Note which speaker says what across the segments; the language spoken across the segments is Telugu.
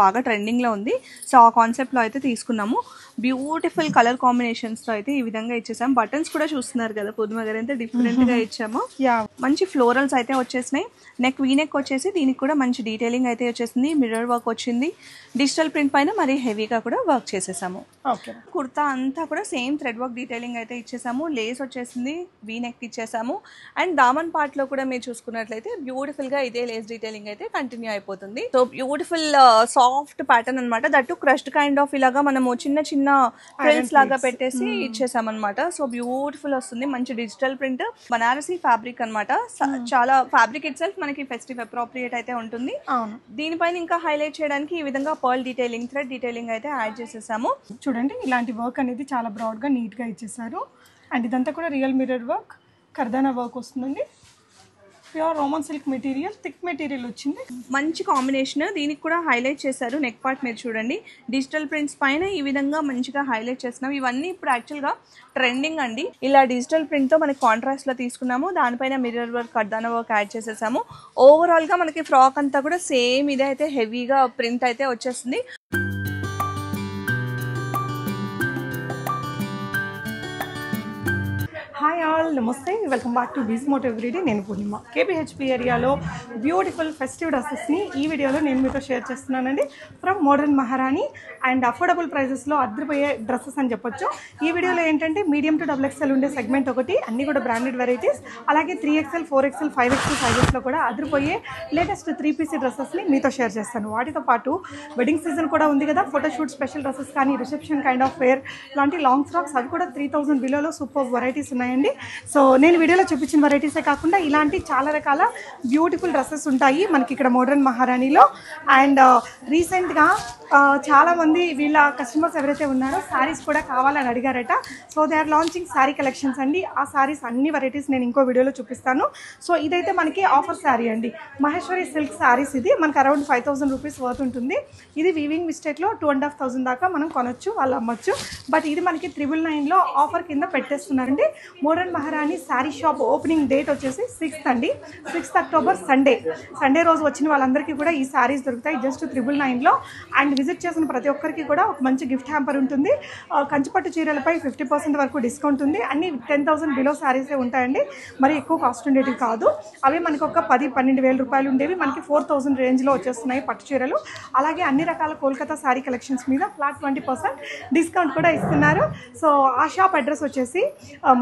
Speaker 1: బాగా ట్రెండింగ్లో ఉంది. సో ఆ కాన్సెప్ట్లో అయితే తీసుకున్నాము. బ్యూటిఫుల్ కలర్ కాంబినేషన్స్తో అయితే ఈ విధంగా ఇచ్చేసాం. బటన్స్ కూడా చూస్తున్నారు కదా పూర్ణిమ గారు ఎంత డిఫరెంట్గా ఇచ్చామో. మంచి ఫ్లోరల్స్ అయితే వచ్చేసినాయి. నెక్ వీనెక్ వచ్చేసి దీనికి కూడా మంచి డీటెయిలింగ్ అయితే వచ్చేసింది. మిర్రర్ వర్క్ వచ్చింది. డిజిటల్ ప్రింట్ పైన మరి హెవీగా కూడా వర్క్ చేసేసాము. కుర్తా అంతా కూడా సేమ్ థ్రెడ్ వర్క్ డీటెయిలింగ్ అయితే ఇచ్చేసాము. లేస్ వచ్చేసింది, వీనెక్ ఇచ్చేసాము. అండ్ దామన్ పార్ట్ లో కూడా మీరు చూసుకున్నట్లయితే బ్యూటిఫుల్ గా ఇదే లేస్ డీటెయిలింగ్ అయితే కంటిన్యూ అయిపోతుంది. సో బ్యూటిఫుల్ సాఫ్ట్ ప్యాటర్న్ అనమాట. దట్ క్రష్డ్ కైండ్ ఆఫ్ ఇలాగా మనము చిన్న చిన్న ఫ్రిల్స్ లాగా పెట్టేసి ఇచ్చేసామన్నమాట. సో బ్యూటిఫుల్ వస్తుంది. మంచి డిజిటల్ ప్రింట్, బనారసి ఫ్యాబ్రిక్ అనమాట. చాలా ఫ్యాబ్రిక్ ఇట్ సెల్ఫ్ మనకి ఫెస్టివ్ అప్రోప్రియేట్ అయితే ఉంటుంది. దీనిపైన ఇంకా హైలైట్ చేయడానికి ఈ విధంగా పర్ల్ డీటెయిలింగ్, థ్రెడ్ డీటెయిలింగ్ అయితే యాడ్ చేసేసాము.
Speaker 2: చూడండి ఇలాంటి వర్క్ అనేది చాలా బ్రాడ్ గా నీట్ గా ఇచ్చేసారు. అండ్ ఇదంతా కూడా రియల్ మిర్రర్ వర్క్, కర్దానా వర్క్ వస్తుందండి. Pure Roman silk material, thick material వచ్చింది.
Speaker 1: మంచి కాంబినేషన్. దీనికి కూడా హైలైట్ చేశారు. నెక్ పార్ట్ మీరు చూడండి డిజిటల్ ప్రింట్స్ పైన ఈ విధంగా మంచిగా హైలైట్ చేస్తున్నాం. ఇవన్నీ ఇప్పుడు యాక్చువల్గా ట్రెండింగ్ అండి. ఇలా డిజిటల్ ప్రింట్తో మనకి కాంట్రాస్ట్లో తీసుకున్నాము. దానిపైన మిర్రర్ వర్క్, కర్దానా వర్క్ యాడ్ చేసేసాము. ఓవరాల్గా మనకి ఫ్రాక్ అంతా కూడా సేమ్ ఇదే అయితే హెవీగా ప్రింట్ అయితే వచ్చేస్తుంది.
Speaker 2: హాయ్ ఆల్, నమస్తే, welcome back to Biz Mot everyday. నేను పూర్ణిమ. కేబిహెచ్పి ఏరియాలో బ్యూటిఫుల్ ఫెస్టివ్ డ్రెస్సెస్ని ఈ వీడియోలో నేను మీతో షేర్ చేస్తున్నానండి. From modern Maharani. And affordable ప్రైజెస్లో అద్దరిపోయే డ్రెస్సెస్ అని చెప్పొచ్చు. ఈ వీడియోలో ఏంటంటే మీడియం టు XXL ఉండే సెగ్మెంట్ ఒకటి, అన్నీ కూడా బ్రాండెడ్ వెరైటీస్. అలాగే 3XL, 4XL, 5XL సైజెస్లో కూడా అద్దరిపోయే లేటెస్ట్ 3 పీస్ డ్రెస్సెస్ని మీతో షేర్ చేస్తాను. వాటితో పాటు వెడ్డింగ్ సీజన్ కూడా ఉంది కదా, ఫోటోషూట్ స్పెషల్ డ్రెస్సెస్ కానీ, రిసెప్షన్ కైండ్ ఆఫ్ వేర్ లాంటి లాంగ్ ఫ్రాక్స్ అవి కూడా 3000 బిలోలో సూపర్ వెరైటీస్ ఉన్నాయండి. సో నేను వీడియోలో చూపించిన వెరైటీసే కాకుండా ఇలాంటి చాలా రకాల బ్యూటిఫుల్ డ్రెస్సెస్ ఉంటాయి మనకి ఇక్కడ మోడర్న్ మహారాణిలో. అండ్ రీసెంట్గా చాలామంది వీళ్ళ కస్టమర్స్ ఎవరైతే ఉన్నారో శారీస్ కూడా కావాలని అడిగారట. So they are launching sari collections అండి. ఆ శారీస్ అన్ని వెరైటీస్ నేను ఇంకో వీడియోలో చూపిస్తాను. సో ఇదైతే మనకి ఆఫర్ శారీ అండి, మహేశ్వరి సిల్క్ శారీస్. ఇది మనకి అరౌండ్ 5000 రూపీస్ వర్త్ ఉంటుంది. ఇది వీవింగ్ మిస్టేక్లో 2500 దాకా మనం కొనొచ్చు, వాళ్ళు అమ్మొచ్చు. బట్ ఇది మనకి 999లో ఆఫర్ కింద పెట్టేస్తున్నారండి. మోడర్న్ మహారాణి శారీ షాప్ ఓపెనింగ్ డేట్ వచ్చేసి 6th అండి, 6th అక్టోబర్ సండే రోజు వచ్చిన వాళ్ళందరికీ కూడా ఈ శారీస్ దొరుకుతాయి జస్ట్ 999లో. అండ్ విజిట్ చేసిన ప్రతి ఒక్కరికి కూడా ఒక మంచి గిఫ్ట్ హ్యాంపర్ ఉంటుంది. కంచిపట్టు చీరలపై 50% వరకు డిస్కౌంట్ ఉంది. అన్ని 10,000 బిలో శారీసే ఉంటాయండి, మరి ఎక్కువ కాస్ట్ ఉండేవి కాదు. అవి మనకి ఒక 10-12 వేల రూపాయలు ఉండేవి మనకి 4000 రేంజ్లో వచ్చేస్తున్నాయి పట్టు చీరలు. అలాగే అన్ని రకాల కోల్కతా శారీ కలెక్షన్స్ మీద ఫ్లాట్ 20% డిస్కౌంట్ కూడా ఇస్తున్నారు. సో ఆ షాప్ అడ్రస్ వచ్చేసి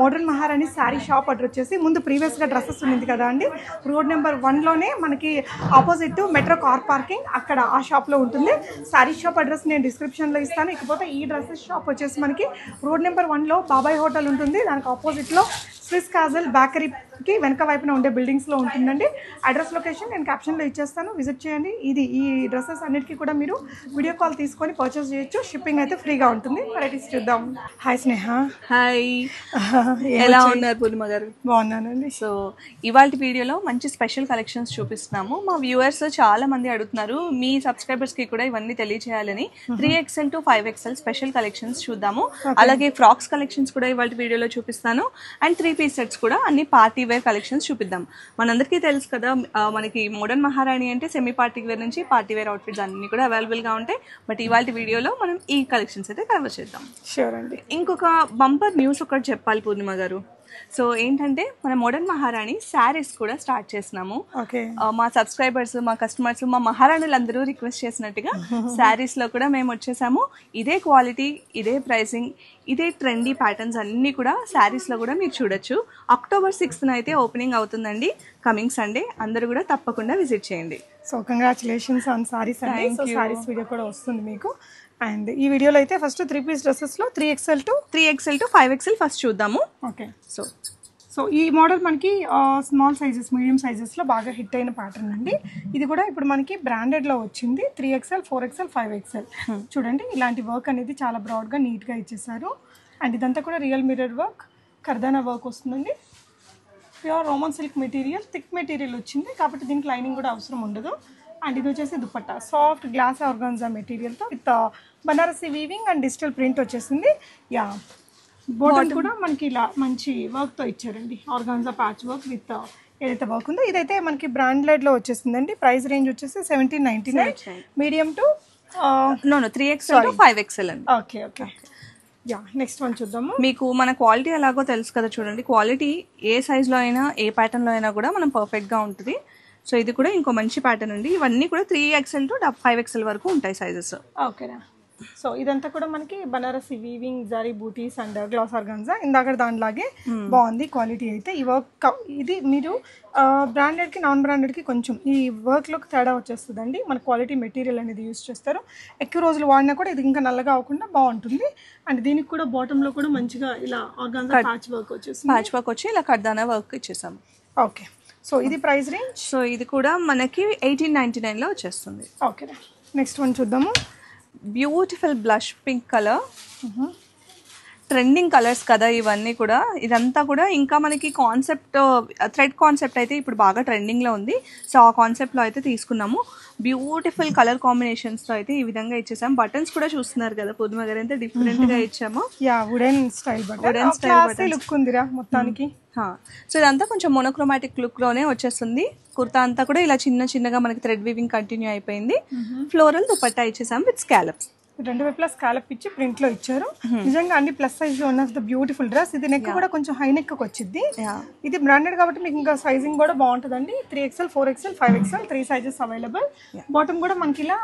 Speaker 2: మోడర్న్ మహారాణి శారీ షాప్ అడ్రస్ వచ్చేసి ముందు ప్రీవియస్గా డ్రెస్సెస్ ఉంది కదా అండి, రోడ్ నెంబర్ 1లోనే మనకి ఆపోజిట్ మెట్రో కార్ పార్కింగ్, అక్కడ ఆ షాప్లో ఉంటుంది. శారీ షాప్ అడ్రస్ నేను డిస్క్రిప్షన్లో ఇస్తాను. ఇకపోతే ఈ డ్రెస్సెస్ షాప్ వచ్చేసి మనకి రోడ్ నెంబర్ 1లో బాబాయ్ హోటల్ ఉంటుంది, దానికి ఆపోజిట్లో స్విస్ కాజల్ బేకరీకి వెనక వైపున ఉండే బిల్డింగ్స్లో ఉంటుందండి. అడ్రస్ లొకేషన్ నేను క్యాప్షన్లో ఇచ్చేస్తాను, విజిట్ చేయండి. ఈ డ్రెస్సెస్ అన్నిటికీ కూడా మీరు వీడియో కాల్ తీసుకొని పర్చేస్ చేయొచ్చు. షిప్పింగ్ అయితే ఫ్రీగా ఉంటుంది. వెరైటీస్ చూద్దాం. హాయ్ స్నేహ.
Speaker 1: హాయ్, ఎలా ఉన్నారు పూర్ణిమ గారు?
Speaker 2: బాగున్నానండి.
Speaker 1: సో ఇవాళ వీడియోలో మంచి స్పెషల్ కలెక్షన్స్ చూపిస్తున్నాము. మా వ్యూవర్స్ చాలా మంది అడుగుతున్నారు, మీ సబ్స్క్రైబర్స్కి కూడా ఇవన్నీ తెలియజేయాలని. 3XL to 5XL special collections చూద్దాము. అలాగే ఫ్రాక్స్ కలెక్షన్స్ కూడా ఇవాళ వీడియోలో చూపిస్తాను. అండ్ 3 పీస్ సెట్స్ కూడా అన్ని పార్టీ వేర్ కలెక్షన్స్ చూపిద్దాం. మనందరికీ తెలుసు కదా, మనకి మోడర్న్ మహారాణి అంటే సెమీ పార్టీ వేర్ నుంచి పార్టీ వేర్ అవుట్ఫిట్స్ అన్ని కూడా అవైలబుల్గా ఉంటాయి. బట్ ఇవాళ వీడియోలో మనం ఈ కలెక్షన్స్ అయితే కవర్ చేద్దాం.
Speaker 2: షూర్ అండి.
Speaker 1: ఇంకొక బంపర్ న్యూస్ ఒకటి చెప్పాలి పూర్ణిమ గారు. సో ఏంటంటే మన మోడర్న్ మహారాణి శారీస్ కూడా స్టార్ట్ చేసినాము. మా సబ్స్క్రైబర్స్, మా కస్టమర్స్, మా మహారాణులందరూ రిక్వెస్ట్ చేసినట్టుగా శారీస్లో కూడా మేము వచ్చేసాము. ఇదే క్వాలిటీ, ఇదే ప్రైసింగ్, ఇదే ట్రెండీ ప్యాటర్న్స్ అన్నీ కూడా శారీస్లో కూడా మీరు చూడొచ్చు. అక్టోబర్ 6th అయితే ఓపెనింగ్ అవుతుందండి, కమింగ్ సండే. అందరూ కూడా తప్పకుండా విజిట్ చేయండి.
Speaker 2: సో కంగ్రాచులేషన్స్ ఆన్ శారీస్ అండి. సో శారీస్ వీడియో కూడా వస్తుంది మీకు. అండ్ ఈ వీడియోలో అయితే ఫస్ట్ 3 పీస్ డ్రెస్సెస్లో 3XL to
Speaker 1: 5XL ఫస్ట్ చూద్దాము.
Speaker 2: ఓకే. సో ఈ మోడల్ మనకి స్మాల్ సైజెస్, మీడియం సైజెస్లో బాగా హిట్ అయిన ప్యాటర్న్ అండి. ఇది కూడా ఇప్పుడు మనకి బ్రాండెడ్లో వచ్చింది. 3XL, 4XL, 5XL. చూడండి ఇలాంటి వర్క్ అనేది చాలా బ్రాడ్గా నీట్గా ఇచ్చేసారు. అండ్ ఇదంతా కూడా రియల్ మిర్రర్ వర్క్, కర్దానా వర్క్ వస్తుందండి. Pure Roman silk material, thick material వచ్చింది కాబట్టి దీనికి లైనింగ్ కూడా అవసరం ఉండదు. అండ్ ఇది వచ్చేసి దుపట్టా, సాఫ్ట్ గ్లాస్ ఆర్గాన్జా మెటీరియల్తో with Banarasi weaving and digital print వచ్చేసింది. యా, బాటమ్ కూడా మనకి ఇలా మంచి వర్క్తో ఇచ్చారండి, ఆర్గాన్జా ప్యాచ్ వర్క్ విత్ ఏదైతే వర్క్ ఉందో. ఇదైతే మనకి బ్రాండెడ్లో వచ్చేసిందండి. ప్రైస్ రేంజ్ వచ్చేసి 1799, medium to
Speaker 1: know 3XL to 5XL అండి.
Speaker 2: Okay okay yeah next one చూద్దాము.
Speaker 1: మీకు మన క్వాలిటీ ఎలాగో తెలుసు కదా, చూడండి క్వాలిటీ ఏ సైజ్లో అయినా ఏ ప్యాటర్న్లో అయినా కూడా మనం పర్ఫెక్ట్గా ఉంటుంది. సో ఇది కూడా ఇంకో మంచి ప్యాటర్న్ అండి. ఇవన్నీ కూడా 3XL to 5XL వరకు ఉంటాయి సైజెస్.
Speaker 2: ఓకేనా. సో ఇదంతా కూడా మనకి Banarasi weaving zari butis and glass organza ఇందాక దానిలాగే బాగుంది క్వాలిటీ అయితే. ఈ వర్క్ ఇది మీరు బ్రాండెడ్కి నాన్ బ్రాండెడ్కి కొంచెం ఈ వర్క్లోకి తేడా వచ్చేస్తుందండి. మన క్వాలిటీ మెటీరియల్ అనేది యూజ్ చేస్తారు. ఎక్కువ రోజులు వాడినా కూడా ఇది ఇంకా నల్లగా అవ్వకుండా బాగుంటుంది. అండ్ దీనికి కూడా బాటంలో కూడా మంచిగా ఇలా ఆర్గాన్జా ప్యాచ్ వర్క్ వచ్చేసి
Speaker 1: వచ్చి ఇలా కడ్దానా వర్క్ ఇచ్చేసాము.
Speaker 2: ఓకే. సో ఇది ప్రైస్ రేంజ్.
Speaker 1: సో ఇది కూడా మనకి 1899లో వచ్చేస్తుంది.
Speaker 2: ఓకే. నెక్స్ట్ వన్ చూద్దాము.
Speaker 1: Beautiful blush pink colour, trending colours కదా ఇవన్నీ కూడా. ఇదంతా కూడా ఇంకా మనకి కాన్సెప్ట్ థ్రెడ్ కాన్సెప్ట్ అయితే ఇప్పుడు బాగా ట్రెండింగ్లో ఉంది. సో ఆ కాన్సెప్ట్లో అయితే తీసుకున్నాము. బ్యూటిఫుల్ కలర్ కాంబినేషన్స్తో అయితే ఈ విధంగా ఇచ్చేసాం. బటన్స్ కూడా చూస్తున్నారు కదా పూర్ణిమ గారు ఎంత డిఫరెంట్గా ఇచ్చాము.
Speaker 2: Yeah wooden style button look ఉందిరా మొత్తానికి.
Speaker 1: సో ఇదంతా కొంచెం మోనోక్రోమాటిక్ లుక్లోనే వచ్చేస్తుంది. కుర్తా అంతా కూడా ఇలా చిన్నగా మనకి థ్రెడ్ వీవింగ్ కంటిన్యూ అయిపోయింది. ఫ్లోరల్ దుపట్టా ఇచ్చేసాం విత్ స్కాలప్స్.
Speaker 2: రెండు వైపులా స్కాలప్ ఇచ్చి ప్రింట్ లో ఇచ్చారు. నిజంగా అన్ని ప్లస్ సైజ్ లో one of the beautiful dress. ఇది నెక్ కూడా కొంచెం హై నెక్ వచ్చింది. ఇది బ్రాండెడ్ కాబట్టి మీకు ఇంకా సైజింగ్ కూడా బాగుంటుందండి. 3XL 4XL 5XL 3 sizes available. Bottom కూడా మనకి ఇలా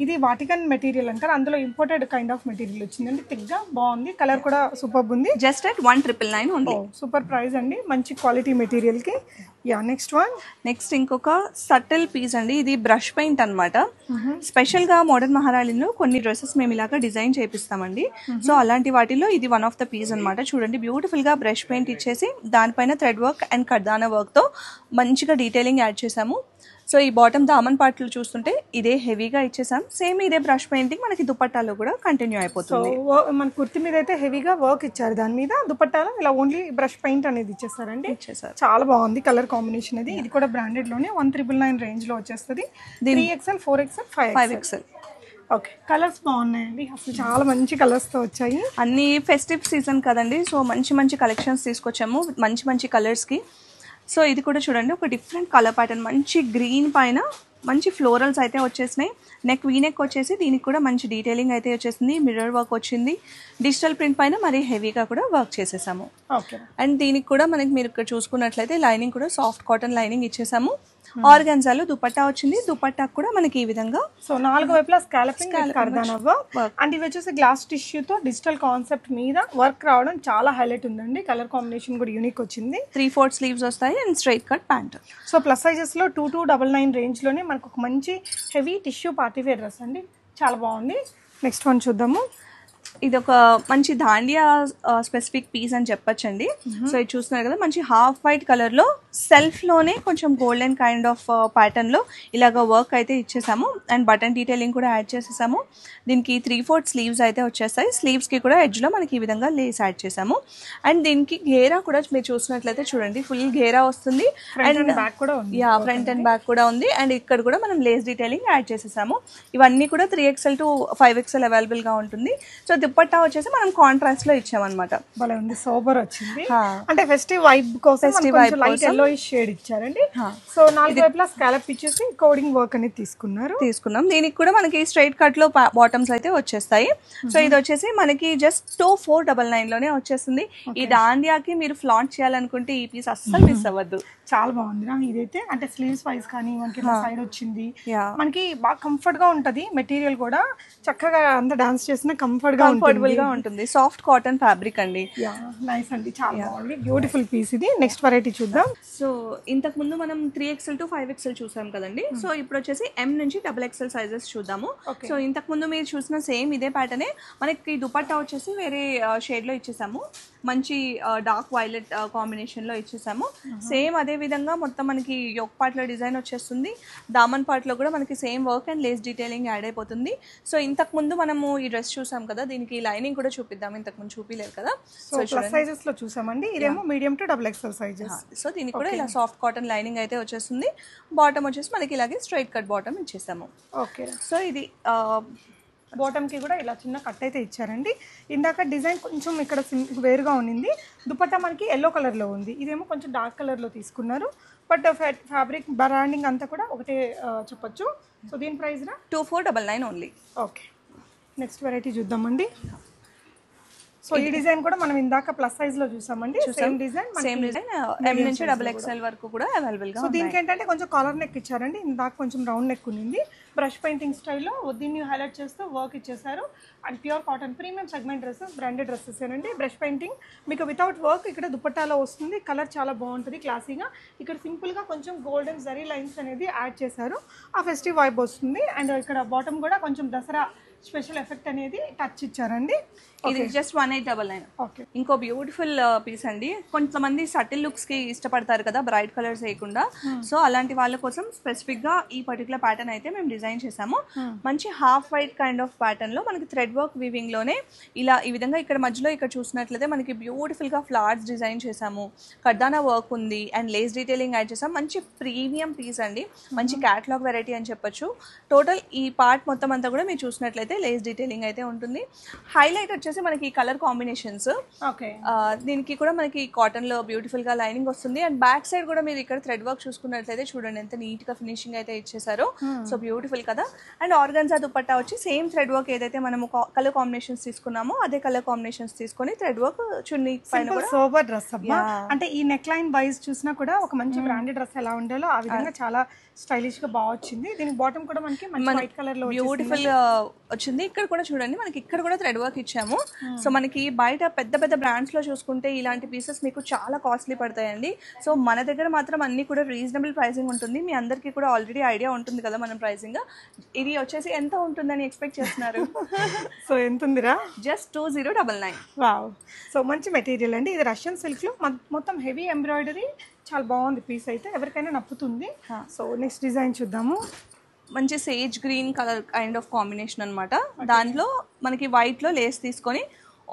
Speaker 2: ఇది వాటికన్ మెటీరియల్ అంటారు, అందులో ఇంపోర్టెడ్ కైండ్ ఆఫ్ మెటీరియల్ వచ్చిందండి. థిక్గా బాగుంది. కలర్ కూడా సూపర్ ఉంది.
Speaker 1: జస్ట్ అట్ 1999 ఉంది.
Speaker 2: సూపర్ ప్రైస్ అండి, మంచి క్వాలిటీ మెటీరియల్ కి. Yeah next one.
Speaker 1: నెక్స్ట్ ఇంకొక సటిల్ పీస్ అండి. ఇది బ్రష్ పెయింట్ అనమాట. స్పెషల్ గా మోడర్న్ మహారాణిలో కొన్ని డ్రెస్సెస్ మేము ఇలాగా డిజైన్ చేపిస్తామండి. సో అలాంటి వాటిలో ఇది వన్ ఆఫ్ ద పీస్ అనమాట. చూడండి బ్యూటిఫుల్ గా బ్రష్ పెయింట్ ఇచ్చేసి దానిపైన థ్రెడ్ వర్క్ అండ్ కడ్దానా వర్క్ తో మంచిగా డీటెయిలింగ్ యాడ్ చేసాము. సో ఈ బాటమ్ దామన్ పార్ట్లు చూస్తుంటే ఇదే హెవీగా ఇచ్చేసాం. సేమ్ ఇదే బ్రష్ పెయింటింగ్ మనకి దుపట్టాలో కూడా కంటిన్యూ అయిపోతుంది.
Speaker 2: మన కుర్తి మీద అయితే హెవీగా వర్క్ ఇచ్చారు, దాని మీద దుపట్టాలో ఇలా ఓన్లీ బ్రష్ పెయింట్ అనేది ఇచ్చేసారండి. చాలా బాగుంది కలర్ కాంబినేషన్ అది. ఇది కూడా బ్రాండెడ్ లోనే 1999 రేంజ్ లో వచ్చేస్తుంది. 3XL 4XL 5XL. Okay. Colours బాగున్నాయండి, అసలు చాలా మంచి కలర్స్ తో వచ్చాయి.
Speaker 1: అన్ని ఫెస్టివ్ సీజన్ కదండి, సో మంచి కలెక్షన్స్ తీసుకొచ్చాము మంచి కలర్స్ కి. సో ఇది కూడా చూడండి ఒక డిఫరెంట్ కలర్ ప్యాటర్న్, మంచి గ్రీన్ పైన మంచి ఫ్లోరల్స్ అయితే వచ్చేసినాయి. నెక్ వీ నెక్ వచ్చేసి దీనికి కూడా మంచి డీటెయిలింగ్ అయితే వచ్చేసింది. మిర్రర్ వర్క్ వచ్చింది. డిజిటల్ ప్రింట్ పైన మరి హెవీగా కూడా వర్క్ చేసేసాము. అండ్ దీనికి కూడా మనకి మీరు ఇక్కడ చూసుకున్నట్లయితే లైనింగ్ కూడా సాఫ్ట్ కాటన్ లైనింగ్ ఇచ్చేసాము. ఆర్గాన్జాలో దుపట్టా వచ్చింది. దుపట్టా కూడా మనకి ఈ విధంగా
Speaker 2: సో 4 వైపులా స్కాలపింగ్ కర్దానా వర్క్. అండ్ ఇవి వచ్చేసి గ్లాస్ టిష్యూతో డిజిటల్ కాన్సెప్ట్ మీద వర్క్ రావడం చాలా హైలైట్ ఉందండి. కలర్ కాంబినేషన్ కూడా యూనిక్ వచ్చింది.
Speaker 1: 3/4 స్లీవ్స్ వస్తాయి and straight cut pant.
Speaker 2: So plus sizes లో 2299 రేంజ్ లోనే మనకు ఒక మంచి heavy tissue party wear dress అండి, చాలా బాగుంది. నెక్స్ట్ వన్ చూద్దాము.
Speaker 1: ఇది ఒక మంచి దాండియా స్పెసిఫిక్ పీస్ అని చెప్పొచ్చండి. సో ఇది చూస్తున్నారు కదా మంచి హాఫ్ వైట్ కలర్ లో సెల్ఫ్ లోనే కొంచెం గోల్డెన్ కైండ్ ఆఫ్ ప్యాటర్న్ లో ఇలాగ వర్క్ అయితే ఇచ్చేసాము. అండ్ బటన్ డీటెయిలింగ్ కూడా యాడ్ చేసేసాము. దీనికి 3/4 స్లీవ్స్ అయితే వచ్చేస్తాయి. స్లీవ్స్ కి కూడా ఎడ్జ్ లో మనకి ఈ విధంగా లేస్ యాడ్ చేసాము. అండ్ దీనికి గేరా కూడా మీరు చూసినట్లయితే చూడండి ఫుల్ గేరా వస్తుంది. అండ్
Speaker 2: బ్యాక్ కూడా ఉంది.
Speaker 1: ఫ్రంట్ అండ్ బ్యాక్ కూడా ఉంది. అండ్ ఇక్కడ కూడా మనం లేస్ డీటెయిలింగ్ యాడ్ చేసేసాము. ఇవన్నీ కూడా 3XL to 5XL అవైలబుల్ గా ఉంటుంది. సో దుపట్టా వచ్చేసి మనం కాంట్రాస్ట్ లో ఇచ్చామన్నమాట.
Speaker 2: భలే ఉంది, సోబర్ వచ్చింది. అంటే ఫెస్టివ్ వైబ్ కోసం లైట్ yellowish షేడ్ ఇచ్చారండి. సో 4 వైపులా స్కాలప్ ఇచ్చేసి కోడింగ్ వర్క్ అనేది తీసుకున్నాం.
Speaker 1: దీనికి కూడా మనకి స్ట్రైట్ కట్ లో బాటమ్స్ అయితే వచ్చేస్తాయి. సో ఇది వచ్చేసి మనకి జస్ట్ 499 లోనే వచ్చేస్తుంది. ఈ దాండియాకి మీరు ఫ్లాంట్ చేయాలనుకుంటే ఈ పీస్ అస్సలు మిస్ అవ్వద్దు.
Speaker 2: చాలా బాగుంది ఇదైతే. అంటే స్లీవ్స్ వైజ్ కానీ మనకి సైడ్ వచ్చింది, మనకి బాగా కంఫర్ట్ గా ఉంటది. మెటీరియల్ కూడా చక్కగా అంత డాన్స్ చేసినా కంఫర్టబుల్ గా ఉంటుంది.
Speaker 1: సాఫ్ట్ కాటన్ ఫ్యాబ్రిక్ అండి.
Speaker 2: నైస్ అండి, చాలా బాగుంది. బ్యూటిఫుల్ పీస్ ఇది. నెక్స్ట్ వెరైటీ చూద్దాం.
Speaker 1: సో ఇంతకు ముందు మనం 3XL to 5XL చూసాం కదండి. సో ఇప్పుడు వచ్చేసి M నుంచి XXL సైజెస్ చూద్దాము. సో ఇంతకు ముందు మీరు చూసిన సేమ్ ఇదే ప్యాటర్నే మనకి దుపట్టా వచ్చేసి వేరే షేడ్ లో ఇచ్చేసాము. మంచి డార్క్ వైలెట్ కాంబినేషన్ లో ఇచ్చేసాము. సేమ్ అదే విధంగా మొత్తం మనకి యోక్ పార్ట్ లో డిజైన్ వచ్చేస్తుంది. దామన్ పార్ట్ లో కూడా మనకి same work and Lay's detailing add అయిపోతుంది. సో ఇంతకు ముందు మనము ఈ డ్రెస్ చూసాం కదా, దీనికి లైనింగ్ కూడా చూపిద్దాం. ఇంతకు ముందు చూపిలేదు కదా.
Speaker 2: సో ప్లస్ సైజెస్ లో చూసామండి. ఇదేమో medium to XXL sizes.
Speaker 1: So దీనికి కూడా ఇలా సాఫ్ట్ కాటన్ లైనింగ్ అయితే వచ్చేస్తుంది. బాటమ్ వచ్చేసి మనకి ఇలాగే స్ట్రైట్ కట్ బాటమ్ ఇచ్చేసాము.
Speaker 2: ఓకే.
Speaker 1: సో ఇది
Speaker 2: బాటమ్ కి కూడా ఇలా చిన్న కట్ అయితే ఇచ్చారండి. ఇందాక డిజైన్ కొంచెం ఇక్కడ వేరుగా ఉండింది. దుపట్టా మనకి ఎల్లో కలర్ లో ఉంది, ఇదేమో కొంచెం డార్క్ కలర్ లో తీసుకున్నారు. బట్ ఫ్యాబ్రిక్ బ్రాండింగ్ అంతా కూడా ఒకటే చెప్పొచ్చు. సో దీని ప్రైస్ రా
Speaker 1: 2499 ఓన్లీ.
Speaker 2: ఓకే, నెక్స్ట్ వెరైటీ చూద్దామండి. సో ఈ డిజైన్ కూడా మనం ఇందాక ప్లస్ సైజ్ లో చూసామండి. సేమ్ డిజైన్
Speaker 1: M నుంచి XXL వరకు కూడా అవైలబుల్ గా.
Speaker 2: సో దీనికి ఏంటంటే కొంచెం కాలర్ నెక్ ఇచ్చారండి. ఇందాక కొంచెం రౌండ్ నెక్ ఉంది. బ్రష్ పెయింటింగ్ స్టైల్లో దీన్ని హైలైట్ చేస్తూ వర్క్ ఇచ్చేసారు. And pure cotton premium segment dresses, branded dresses ఏనండి. బ్రష్ పెయింటింగ్ మీకు వితౌట్ వర్క్ ఇక్కడ దుపట్టాలో వస్తుంది. కలర్ చాలా బాగుంటుంది క్లాసీగా. ఇక్కడ సింపుల్గా కొంచెం గోల్డెన్ జరీ లైన్స్ అనేది యాడ్ చేశారు. ఆ ఫెస్టివ్ వైబ్ వస్తుంది. అండ్ ఇక్కడ బాటమ్ కూడా కొంచెం దసరా స్పెషల్ ఎఫెక్ట్ అనేది టచ్ ఇచ్చారండి.
Speaker 1: ఇది జస్ట్ 1899.
Speaker 2: ఓకే,
Speaker 1: ఇంకో బ్యూటిఫుల్ పీస్ అండి. కొంతమంది సటిల్ లుక్స్ కి ఇష్టపడతారు కదా, బ్రైట్ కలర్స్ వేయకుండా. సో అలాంటి వాళ్ళ కోసం స్పెసిఫిక్ గా ఈ పర్టికులర్ ప్యాటర్న్ అయితే మేము డిజైన్ చేసాము. మంచి half white kind of pattern లో మనకి థ్రెడ్ వర్క్ వీవింగ్ లోనే ఇలా ఈ విధంగా ఇక్కడ మధ్యలో ఇక్కడ చూసినట్లయితే మనకి బ్యూటిఫుల్ గా ఫ్లవర్స్ డిజైన్ చేసాము. కర్దానా వర్క్ ఉంది అండ్ లేస్ డీటెయిలింగ్ యాడ్ చేసాము. మంచి ప్రీమియం పీస్ అండి, మంచి క్యాటలాగ్ వెరైటీ అని చెప్పొచ్చు. టోటల్ ఈ పార్ట్ మొత్తం అంతా కూడా మీరు చూసినట్లయితే లేస్ డీటెయిలింగ్ అయితే ఉంటుంది. హైలైట్ వచ్చేసి మనకి కలర్ కాంబినేషన్స్.
Speaker 2: ఓకే,
Speaker 1: దీనికి కూడా మనకి కాటన్ లో బ్యూటిఫుల్ గా లైనింగ్ వస్తుంది. అండ్ బ్యాక్ సైడ్ కూడా మీరు ఇక్కడ థ్రెడ్ వర్క్ చూసుకున్నట్లయితే చూడండి ఎంత నీట్ గా ఫినిషింగ్ అయితే ఇచ్చేసారు. సో బ్యూటిఫుల్ కదా. అండ్ ఆర్గన్జా దుపట్టా వచ్చి సేమ్ థ్రెడ్ వర్క్ ఏదైతే మనము కలర్ కాంబినేషన్స్ తీసుకున్నామో అదే కలర్ కాంబినేషన్స్ తీసుకొని థ్రెడ్ వర్క్ చున్నీ పైన కూడా
Speaker 2: సోబర్ డ్రెస్ అబ్బా. అంటే ఈ నెక్ లైన్ వైజ్ చూసినా కూడా ఒక మంచి బ్రాండెడ్ డ్రెస్ ఎలా ఉండాలో ఆ విధంగా చాలా స్టైలిష్ గా బాగా వచ్చింది. దీనికి బాటమ్ కూడా మనకి వైట్ కలర్ లో
Speaker 1: బ్యూటిఫుల్ వచ్చింది. ఇక్కడ కూడా చూడండి మనకి ఇక్కడ కూడా థ్రెడ్ వర్క్ ఇచ్చాము. సో మనకి బయట పెద్ద పెద్ద బ్రాండ్స్ లో చూసుకుంటే ఇలాంటి పీసెస్ మీకు చాలా కాస్ట్లీ పడతాయండి. సో మన దగ్గర మాత్రం అన్ని కూడా రీజనబుల్ ప్రైసింగ్ ఉంటుంది. మీ అందరికీ కూడా ఆల్రెడీ ఐడియా ఉంటుంది కదా మనం ప్రైసింగ్. ఇది వచ్చేసి ఎంత ఉంటుందని ఎక్స్పెక్ట్ చేస్తున్నారు?
Speaker 2: సో ఎంత ఉందిరా?
Speaker 1: జస్ట్ 2099.
Speaker 2: వావ్, సో మంచి మెటీరియల్ అండి. ఇది రష్యన్ సిల్క్ లో మొత్తం హెవీ ఎంబ్రాయిడరీ, చాలా బాగుంది పీస్ అయితే, ఎవరికైనా నప్పుతుంది. సో నెక్స్ట్ డిజైన్ చూద్దాము.
Speaker 1: మంచి sage green colour kind of combination అనమాట. దాంట్లో మనకి వైట్ లో లేస్ తీసుకొని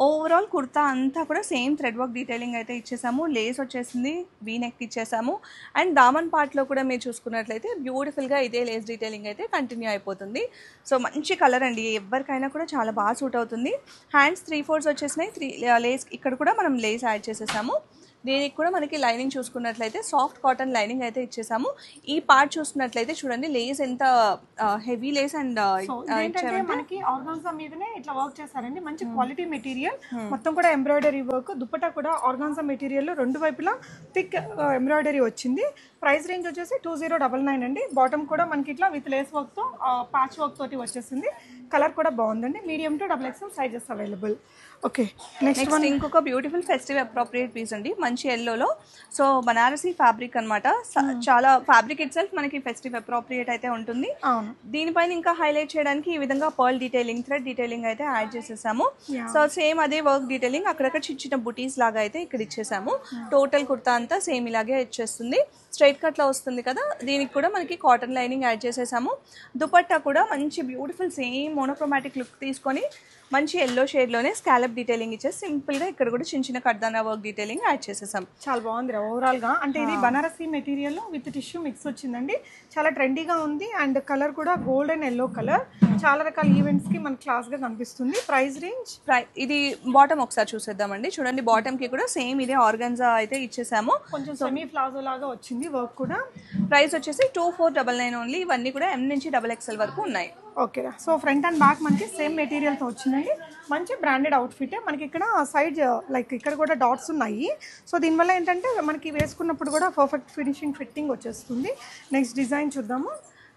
Speaker 1: ఓవరాల్ కుర్తా అంతా కూడా సేమ్ థ్రెడ్ వర్క్ డీటెయిలింగ్ అయితే ఇచ్చేసాము. లేస్ వచ్చేసింది, వీ నెక్ ఇచ్చేసాము. అండ్ దామన్ పార్ట్లో కూడా మీరు చూసుకున్నట్లయితే బ్యూటిఫుల్గా ఇదే లేస్ డీటెయిలింగ్ అయితే కంటిన్యూ అయిపోతుంది. సో మంచి కలర్ అండి, ఎవరికైనా కూడా చాలా బాగా సూట్ అవుతుంది. హ్యాండ్స్ 3/4 వచ్చేసినాయి. లేస్ ఇక్కడ కూడా మనం లేస్ యాడ్ చేసేసాము. దీనికి కూడా మనకి లైనింగ్ చూసుకున్నట్లయితే సాఫ్ట్ కాటన్ లైనింగ్ అయితే ఇచ్చేసాము. ఈ పార్ట్ చూసుకున్నట్లయితే చూడండి లేస్ ఎంత హెవీ లేస్ అండ్
Speaker 2: మనకి ఆర్గాన్జా మీదనే ఇట్లా వర్క్ చేశారండి. మంచి క్వాలిటీ మెటీరియల్, మొత్తం కూడా ఎంబ్రాయిడరీ వర్క్. దుపట్టా కూడా ఆర్గాన్జా మెటీరియల్ లో రెండు వైపులా థిక్ ఎంబ్రాయిడరీ వచ్చింది. ప్రైస్ రేంజ్ వచ్చేసి 2099 అండి. బాటమ్ కూడా మనకి ఇట్లా విత్ లేస్ వర్క్ తో ప్యాచ్ వర్క్ తోటి వచ్చేసింది. కలర్ కూడా బాగుందండి. Medium to XXL sizes available. Okay, next
Speaker 1: ఇంకొక బ్యూటిఫుల్ ఫెస్టివ్ అప్రోప్రియేట్ పీస్ అండి, మంచి ఎల్లోలో. సో బనారసీ ఫ్యాబ్రిక్ అనమాట. చాలా ఫ్యాబ్రిక్ ఇట్ సెల్ఫ్ మనకి ఫెస్టివ్ అప్రోప్రియేట్ అయితే ఉంటుంది. దీనిపైన ఇంకా హైలైట్ చేయడానికి ఈ విధంగా పర్ల్ డీటెయిలింగ్, థ్రెడ్ డీటెయిలింగ్ అయితే యాడ్ చేసేసాము. సో సేమ్ అదే వర్క్ డీటెయిలింగ్ అక్కడక్కడ చిన్న బుటీస్ లాగా అయితే ఇక్కడ ఇచ్చేసాము. టోటల్ కుర్తా అంతా సేమ్ ఇలాగే ఇచ్చేస్తుంది. స్ట్రైట్ కట్ లో వస్తుంది కదా. దీనికి కూడా మనకి కాటన్ లైనింగ్ యాడ్ చేసేసాము. దుపట్టా కూడా మంచి బ్యూటిఫుల్ సేమ్ మోనోక్రోమాటిక్ లుక్ తీసుకొని మంచి ఎల్లో షేడ్ లోనే స్కాలప్ డీటెయిలింగ్ ఇచ్చేసి సింపుల్ గా ఇక్కడ కూడా చిన్న కర్దానా వర్క్ డీటెయిలింగ్ యాడ్ చేసేసాం.
Speaker 2: చాలా బాగుంది ఓవరాల్ గా. అంటే ఇది Banarasi material with tissue mix వచ్చిందండి. చాలా ట్రెండీగా ఉంది. అండ్ కలర్ కూడా గోల్డ్ అండ్ ఎల్లో కలర్. చాలా రకాల ఈవెంట్స్ కి మనకి క్లాస్ గా కనిపిస్తుంది. ప్రైస్ రేంజ్
Speaker 1: ఇది బాటమ్ ఒకసారి చూసేద్దామండి. చూడండి బాటమ్ కి కూడా సేమ్ ఇదే ఆర్గాన్జా అయితే ఇచ్చేసాము.
Speaker 2: కొంచెం సెమీ ప్లాజో లాగా వచ్చింది వర్క్ కూడా.
Speaker 1: ప్రైస్ వచ్చేసి 2499 ఓన్లీ. ఇవన్నీ కూడా M నుంచి XXL వరకు ఉన్నాయి.
Speaker 2: Okay, so front and back మనకి సేమ్ మెటీరియల్ తో వచ్చిందండి. మంచి బ్రాండెడ్ అవుట్ఫిట్. మనకి ఇక్కడ సైడ్ లైక్ ఇక్కడ కూడా డాట్స్ ఉన్నాయి. సో దీనివల్ల ఏంటంటే మనకి వేసుకున్నప్పుడు కూడా పర్ఫెక్ట్ ఫిట్టింగ్ వచ్చేస్తుంది. నెక్స్ట్ డిజైన్ చూద్దాము.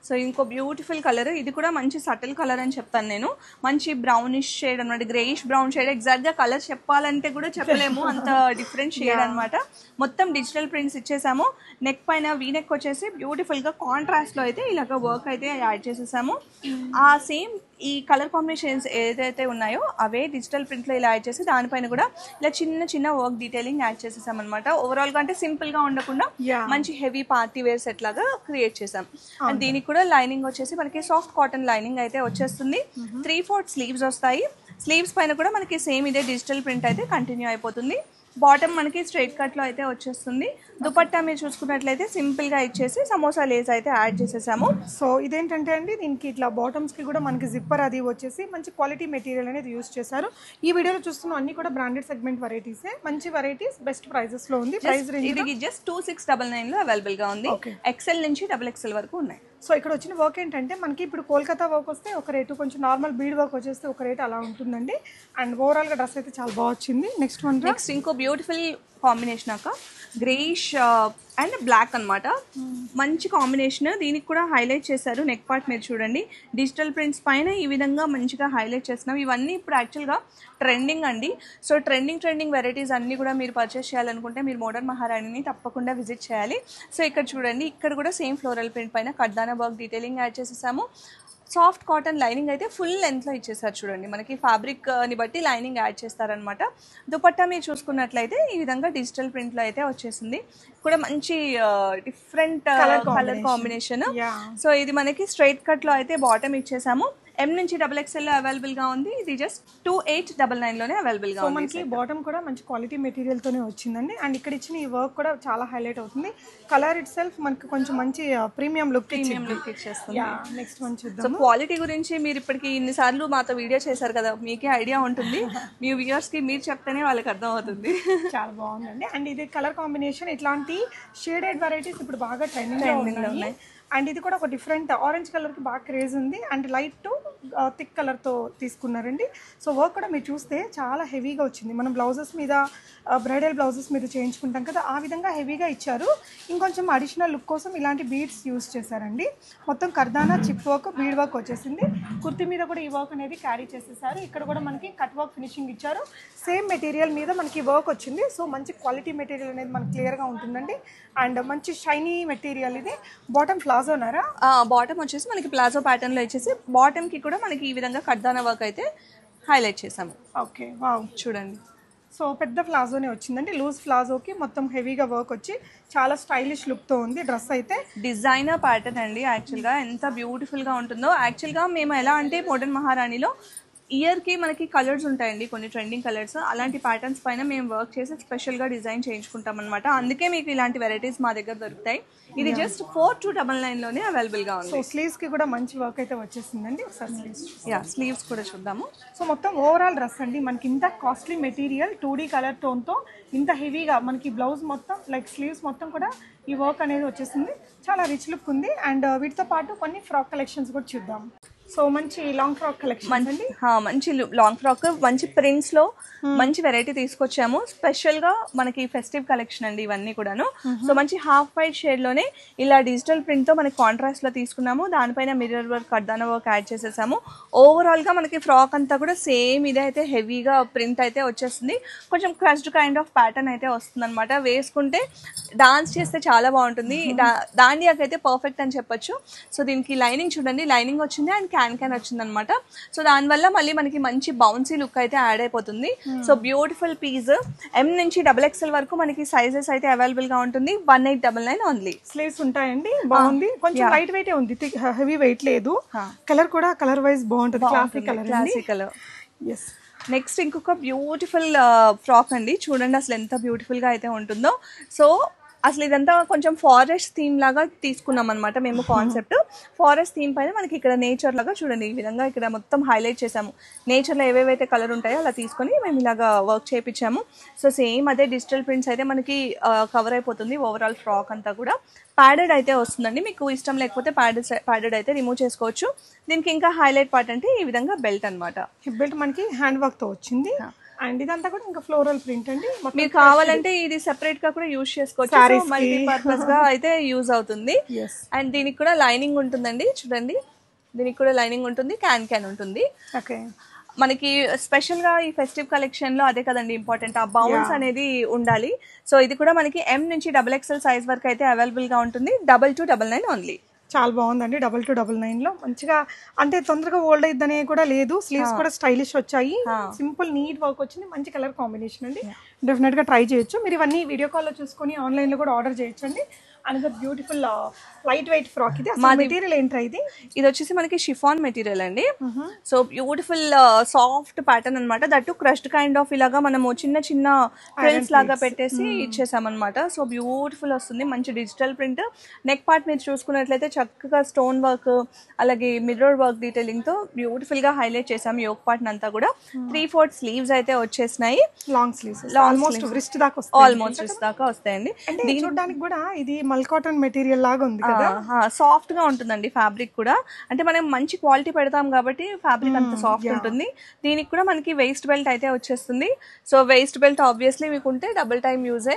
Speaker 1: సో ఇంకో బ్యూటిఫుల్ కలర్, ఇది కూడా మంచి సటిల్ కలర్ అని చెప్తాను నేను. మంచి బ్రౌనిష్ షేడ్ అనమాట, గ్రేయిష్ బ్రౌన్ షేడ్. ఎగ్జాక్ట్ గా కలర్ చెప్పాలంటే కూడా చెప్పలేము, అంత డిఫరెంట్ షేడ్ అనమాట. మొత్తం డిజిటల్ ప్రింట్స్ ఇచ్చేసాము. నెక్ పైన వీ నెక్ వచ్చేసి బ్యూటిఫుల్ గా కాంట్రాస్ట్ లో అయితే ఇలాగ వర్క్ అయితే యాడ్ చేసేసాము. ఆ సేమ్ ఈ కలర్ కాంబినేషన్స్ ఏదైతే ఉన్నాయో అవే డిజిటల్ ప్రింట్ లో ఇలా యాడ్ చేసి దానిపైన కూడా ఇలా చిన్న వర్క్ డీటెయిలింగ్ యాడ్ చేసేసాం అనమాట. ఓవరాల్ గా అంటే సింపుల్ గా ఉండకుండా మంచి హెవీ పార్టీ వేర్ సెట్ లాగా క్రియేట్ చేసాం. అండ్ దీనికి కూడా లైనింగ్ వచ్చేసి మనకి సాఫ్ట్ కాటన్ లైనింగ్ అయితే వచ్చేస్తుంది. 3/4 స్లీవ్స్ వస్తాయి. స్లీవ్స్ పైన కూడా మనకి సేమ్ ఇదే డిజిటల్ ప్రింట్ అయితే కంటిన్యూ అయిపోతుంది. బాటమ్ మనకి స్ట్రైట్ కట్ లో అయితే వచ్చేస్తుంది. దుపట్టా మీరు చూసుకున్నట్లయితే సింపుల్ గా ఇచ్చేసి సమోసా లేస్ అయితే యాడ్ చేసేసాము.
Speaker 2: సో ఇదేంటంటే అండి దీనికి ఇట్లా బాటమ్స్ కి కూడా మనకి జిప్పర్ అది వచ్చేసి మంచి క్వాలిటీ మెటీరియల్ అనేది యూస్ చేశారు. ఈ వీడియోలో చూస్తున్న అన్ని కూడా బ్రాండెడ్ సెగ్మెంట్ వెరైటీస్, మంచి వెరైటీస్ బెస్ట్ ప్రైజెస్ లో ఉంది. ప్రైస్ రేంజ్
Speaker 1: ఇది జస్ట్ 2699 లో అవైలబుల్ గా ఉంది. XL నుంచి XXL వరకు ఉన్నాయి.
Speaker 2: సో ఇక్కడ వచ్చిన వర్క్ ఏంటంటే మనకి ఇప్పుడు కోల్కతా వర్క్ వస్తే ఒక రేటు, కొంచెం నార్మల్ బీడ్ వర్క్ వచ్చేస్తే ఒక రేటు అలా ఉంటుందండి. అండ్ ఓవరాల్గా డ్రెస్ అయితే చాలా బాగా వచ్చింది. నెక్స్ట్
Speaker 1: ఇంకో బ్యూటిఫుల్ కాంబినేషన్ అక్క, గ్రేష్ అండ్ బ్లాక్ అన్నమాట. మంచి కాంబినేషన్. దీనికి కూడా హైలైట్ చేశారు నెక్ పార్ట్ మీరు చూడండి. డిజిటల్ ప్రింట్స్ పైన ఈ విధంగా మంచిగా హైలైట్ చేస్తున్నాం. ఇవన్నీ ఇప్పుడు యాక్చువల్గా ట్రెండింగ్ అండి. సో ట్రెండింగ్ వెరైటీస్ అన్నీ కూడా మీరు పర్చేస్ చేయాలనుకుంటే మీరు మోడర్న్ మహారాణిని తప్పకుండా విజిట్ చేయాలి. సో ఇక్కడ చూడండి, ఇక్కడ కూడా సేమ్ ఫ్లోరల్ ప్రింట్ పైన కడ్దానా వర్క్ డీటెయిలింగ్ యాడ్ చేసేసాము. సాఫ్ట్ కాటన్ లైనింగ్ అయితే ఫుల్ లెంత్లో ఇచ్చేసారు చూడండి. మనకి ఫ్యాబ్రిక్ని బట్టి లైనింగ్ యాడ్ చేస్తారనమాట. దుపట్టా మీరు చూసుకున్నట్లయితే ఈ విధంగా డిజిటల్ ప్రింట్లో అయితే వచ్చేసింది. కూడా మంచి డిఫరెంట్ కలర్ కాంబినేషన్. సో ఇది మనకి స్ట్రైట్ కట్లో అయితే బాటమ్ ఇచ్చేసాము. M నుంచి XXL లో అవైలబుల్ గా ఉంది. ఇది జస్ట్ 2899 లోనే అవైలబుల్ గా ఉంది.
Speaker 2: మనకి బాటమ్ కూడా మంచి క్వాలిటీ మెటీరియల్ తోనే వచ్చిందండి. అండ్ ఇక్కడ ఇచ్చిన ఈ వర్క్ కూడా చాలా హైలైట్ అవుతుంది. కలర్ ఇట్ సెల్ఫ్ మనకి కొంచెం మంచి ప్రీమియం లుక్ ఇచ్చేస్తుంది. నెక్స్ట్ మనం చూద్దాం.
Speaker 1: సో క్వాలిటీ గురించి మీరు ఇప్పటికి ఇన్నిసార్లు మాతో వీడియో చేశారు కదా, మీకే ఐడియా ఉంటుంది. మీ వ్యూయర్స్ కి మీరు చెప్తేనే వాళ్ళకి అర్థం అవుతుంది.
Speaker 2: చాలా బాగుందండి. అండ్ ఇది కలర్ కాంబినేషన్, ఇట్లాంటి షేడెడ్ వెరైటీస్ ఇప్పుడు బాగా ట్రెండింగ్ లో ఉన్నాయి. అండ్ ఇది కూడా ఒక డిఫరెంట్ ఆరెంజ్ కలర్కి బాగా క్రేజ్ ఉంది. అండ్ లైట్ టు థిక్ కలర్తో తీసుకున్నారండి. సో వర్క్ కూడా మీరు చూస్తే చాలా హెవీగా వచ్చింది. మనం బ్లౌజెస్ మీద, బ్రైడల్ బ్లౌజెస్ మీద చేయించుకుంటాం కదా, ఆ విధంగా హెవీగా ఇచ్చారు. ఇంకొంచెం అడిషనల్ లుక్ కోసం ఇలాంటి బీడ్స్ యూస్ చేశారండి. మొత్తం కర్దానా చిప్ వర్క్, బీడ్ వర్క్ వచ్చేసింది. కుర్తి మీద కూడా ఈ వర్క్ అనేది క్యారీ చేసేసారు. ఇక్కడ కూడా మనకి కట్ వర్క్ ఫినిషింగ్ ఇచ్చారు. సేమ్ మెటీరియల్ మీద మనకి వర్క్ వచ్చింది. సో మంచి క్వాలిటీ మెటీరియల్ అనేది మనకి క్లియర్గా ఉంటుందండి. అండ్ మంచి షైనీ మెటీరియల్ ఇది. బాటమ్ ప్లాజోనారా?
Speaker 1: బాటమ్ వచ్చేసి మనకి ప్లాజో ప్యాటర్న్ లో ఇచ్చేసి బాటమ్ కి కూడా మనకి ఈ విధంగా కడ్దానా వర్క్ అయితే హైలైట్ చేసాము.
Speaker 2: ఓకే, వావ్,
Speaker 1: చూడండి.
Speaker 2: సో పెద్ద ప్లాజోనే వచ్చిందండి. లూజ్ ప్లాజోకి మొత్తం హెవీగా వర్క్ వచ్చి చాలా స్టైలిష్ లుక్తో ఉంది డ్రెస్ అయితే.
Speaker 1: డిజైనర్ ప్యాటర్న్ అండి. యాక్చువల్గా ఎంత బ్యూటిఫుల్గా ఉంటుందో. యాక్చువల్గా మేము ఎలా అంటే మోడర్న్ మహారాణిలో ఇయర్కి మనకి కలర్స్ ఉంటాయండి, కొన్ని ట్రెండింగ్ కలర్స్. అలాంటి ప్యాటర్న్స్ పైన మేము వర్క్ చేసి స్పెషల్గా డిజైన్ చేయించుకుంటాం అనమాట. అందుకే మీకు ఇలాంటి వెరైటీస్ మా దగ్గర దొరుకుతాయి. ఇది జస్ట్ 4299 లోనే అవైలబుల్గా ఉంది.
Speaker 2: సో స్లీవ్స్కి కూడా మంచి వర్క్ అయితే వచ్చేసిందండి.
Speaker 1: స్లీవ్స్ కూడా చూద్దాము.
Speaker 2: సో మొత్తం ఓవరాల్ డ్రెస్ అండి మనకి ఇంత కాస్ట్లీ మెటీరియల్ 2D కలర్ టోన్తో ఇంత హెవీగా మనకి బ్లౌజ్ మొత్తం లైక్ స్లీవ్స్ మొత్తం కూడా ఈ వర్క్ అనేది వచ్చేసింది. చాలా రిచ్ లుక్ ఉంది. అండ్ వీటితో పాటు కొన్ని ఫ్రాక్ కలెక్షన్స్ కూడా చూద్దాం. సో మంచి లాంగ్ ఫ్రాక్ కలెక్షన్ అండి.
Speaker 1: మంచి లాంగ్ ఫ్రాక్, మంచి ప్రింట్స్ లో మంచి వెరైటీ తీసుకొచ్చాము. స్పెషల్ గా మనకి ఫెస్టివ్ కలెక్షన్ అండి ఇవన్నీ కూడాను. సో మంచి హాఫ్ వైట్ షేడ్ లోనే ఇలా డిజిటల్ ప్రింట్ తో మనకి కాంట్రాస్ట్ లో తీసుకున్నాము. దానిపైన మిర్రర్ వర్క్, కడ్దానా వర్క్ యాడ్ చేసేసాము. ఓవరాల్ గా మనకి ఫ్రాక్ అంతా కూడా సేమ్ ఇదే అయితే హెవీగా ప్రింట్ అయితే వచ్చేస్తుంది. కొంచెం క్రష్డ్ కైండ్ ఆఫ్ ప్యాటర్న్ అయితే వస్తుంది అనమాట. వేసుకుంటే డాన్స్ చేస్తే చాలా బాగుంటుంది. దాండియాకైతే పర్ఫెక్ట్ అని చెప్పొచ్చు. సో దీనికి లైనింగ్ చూడండి, లైనింగ్ వచ్చింది అండ్ క్యాన్ వచ్చింది అనమాట. సో దానివల్ల మళ్ళీ మనకి మంచి బౌన్సీ లుక్ అయితే యాడ్ అయిపోతుంది. So beautiful piece. M నుంచి XXL వరకు మనకి సైజెస్ అయితే అవైలబుల్ గా ఉంటుంది. 1899 ఓన్లీ.
Speaker 2: స్లీవ్స్ ఉంటాయండి. బాగుంది. కొంచెం లైట్ వెయిట్ ఉంది, హెవీ వెయిట్ లేదు. కలర్ కూడా కలర్ వైజ్ బాగుంటుంది. Classic colour.
Speaker 1: ఎస్. నెక్స్ట్ ఇంకొక బ్యూటిఫుల్ ఫ్రాక్ అండి. చూడండి అసలు ఎంత బ్యూటిఫుల్ గా అయితే ఉంటుందో. సో అసలు ఇదంతా కొంచెం ఫారెస్ట్ థీమ్ లాగా తీసుకున్నాం అనమాట మేము కాన్సెప్ట్. ఫారెస్ట్ థీమ్ పైన మనకి ఇక్కడ నేచర్ లాగా చూడండి ఈ విధంగా ఇక్కడ మొత్తం హైలైట్ చేసాము. నేచర్లో ఏవేవైతే కలర్ ఉంటాయో అలా తీసుకొని మేము ఇలాగా వర్క్ చేయించాము. సో సేమ్ అదే డిజిటల్ ప్రింట్స్ అయితే మనకి కవర్ అయిపోతుంది ఓవరాల్ ఫ్రాక్ అంతా కూడా. ప్యాడెడ్ అయితే వస్తుందండి. మీకు ఇష్టం లేకపోతే ప్యాడెడ్ అయితే రిమూవ్ చేసుకోవచ్చు. దీనికి ఇంకా హైలైట్ పార్ట్ అంటే ఈ విధంగా బెల్ట్ అనమాట.
Speaker 2: హిప్ బెల్ట్ మనకి హ్యాండ్ వర్క్ తో వచ్చింది. అండ్ ఇదంతా కూడా ఇంకా ఫ్లోరల్ ప్రింట్ అండి.
Speaker 1: మీరు కావాలంటే ఇది సెపరేట్ గా కూడా యూజ్ చేసుకోవచ్చు. మల్టీపర్పస్ గా అయితే యూజ్ అవుతుంది. అండ్ దీనికి కూడా లైనింగ్ ఉంటుందండి. చూడండి, దీనికి కూడా లైనింగ్ ఉంటుంది, క్యాన్ ఉంటుంది.
Speaker 2: ఓకే.
Speaker 1: మనకి స్పెషల్ గా ఈ ఫెస్టివ్ కలెక్షన్ లో అదే కదండి ఇంపార్టెంట్, ఆ బౌన్స్ అనేది ఉండాలి. సో ఇది కూడా మనకి M నుంచి XXL సైజ్ వరకు అయితే అవైలబుల్ గా ఉంటుంది. 2299 ఓన్లీ.
Speaker 2: చాలా బాగుందండి. 2299 లో మంచిగా, అంటే తొందరగా ఓల్డ్ అయిద్దనే కూడా లేదు. స్లీవ్స్ కూడా స్టైలిష్ వచ్చాయి. సింపుల్ నీట్ వర్క్ వచ్చింది. మంచి కలర్ కాంబినేషన్ అండి. డెఫినెట్ గా ట్రై చేయొచ్చు. మీరు ఇవన్నీ వీడియో కాల్ లో చూసుకొని ఆన్లైన్ లో కూడా ఆర్డర్ చేయొచ్చు అండి. Another beautiful light weight frock. ఇది మెటీరియల్ ఏంట్రా?
Speaker 1: ఇది వచ్చేసి మనకి షిఫాన్ మెటీరియల్ అండి. సో బ్యూటిఫుల్ సాఫ్ట్ ప్యాటర్న్ అనమాట. దట్టు క్రష్డ్ కైండ్ ఆఫ్ ఇలాగా మనము చిన్న చిన్న ప్రింట్స్ లాగా పెట్టేసి ఇచ్చేసామన్నమాట. సో బ్యూటిఫుల్ వస్తుంది. మంచి డిజిటల్ ప్రింట్. నెక్ పార్ట్ మీరు చూసుకున్నట్లయితే చక్కగా స్టోన్ వర్క్ అలాగే మిర్రర్ వర్క్ డీటెయిలింగ్ తో బ్యూటిఫుల్ గా హైలైట్ చేసాం. యోక్ పార్ట్ అంతా కూడా 3/4 స్లీవ్స్ అయితే వచ్చేసినాయి.
Speaker 2: లాంగ్ స్లీవ్స్ ఆల్మోస్ట్ రిస్ట్ దాకా
Speaker 1: వస్తాయండి.
Speaker 2: అంటే చూడడానికి కూడా ఇది మల్ కాటన్ మెటీరియల్ లాగా ఉంది కదా,
Speaker 1: సాఫ్ట్ గా ఉంటుందండి ఫ్యాబ్రిక్ కూడా. అంటే మనం మంచి క్వాలిటీ పెడతాం కాబట్టి ఫ్యాబ్రిక్ అంత సాఫ్ట్ ఉంటుంది. దీనికి కూడా మనకి వేస్ట్ బెల్ట్ అయితే వచ్చేస్తుంది. సో వేస్ట్ బెల్ట్ ఆబ్వియస్లీ మీకు ఉంటే డబుల్ టైమ్ యూజే.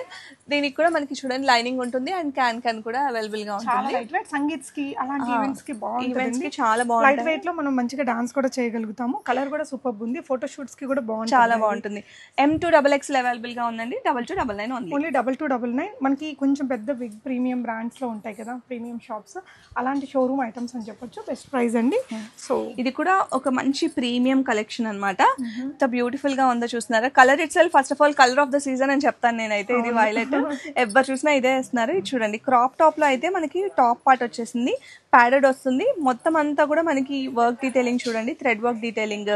Speaker 1: దీనికి కూడా మనకి చూడండి లైనింగ్ ఉంటుంది అండ్ క్యాన్ కూడా అవైలబుల్ గా ఉంటుంది.
Speaker 2: సంగీత్స్ కి అలాంటి ఈవెంట్స్ కి బాగుంటుంది.
Speaker 1: చాలా
Speaker 2: లైట్ వెయిట్ లో మనం మంచిగా డాన్స్ కూడా చేయగలుగుతాము. కలర్ కూడా సూపర్ ఉంది. ఫోటో షూట్స్ కి కూడా బాగుంటుంది,
Speaker 1: చాలా బాగుంటుంది. M2XXL అవైలబుల్ గా ఉందండి. 2299
Speaker 2: ఓన్లీ 2299. మనకి కొంచెం పెద్ద బిగ్ ప్రీమియం బ్రాండ్స్ లో ఉంటాయి కదా, ప్రీమియం షాప్స్, అలాంటి షోరూమ్ ఐటమ్స్ అని చెప్పొచ్చు. బెస్ట్ ప్రైస్ అండి. సో
Speaker 1: ఇది కూడా ఒక మంచి ప్రీమియం కలెక్షన్ అనమాట. ఎంత బ్యూటిఫుల్ గా ఉందో చూస్తున్నారా. Colour it self first of all colour of the season అని చెప్తాను నేనైతే. ఇది వైలెట్, ఎవరు చూసినా ఇదే వేస్తున్నారు. ఇది చూడండి క్రాప్ టాప్ లో అయితే మనకి టాప్ పార్ట్ వచ్చేసింది, ప్యాడెడ్ వస్తుంది. మొత్తం అంతా కూడా మనకి వర్క్ డీటెయిలింగ్ చూడండి, థ్రెడ్ వర్క్ డీటెయిలింగ్,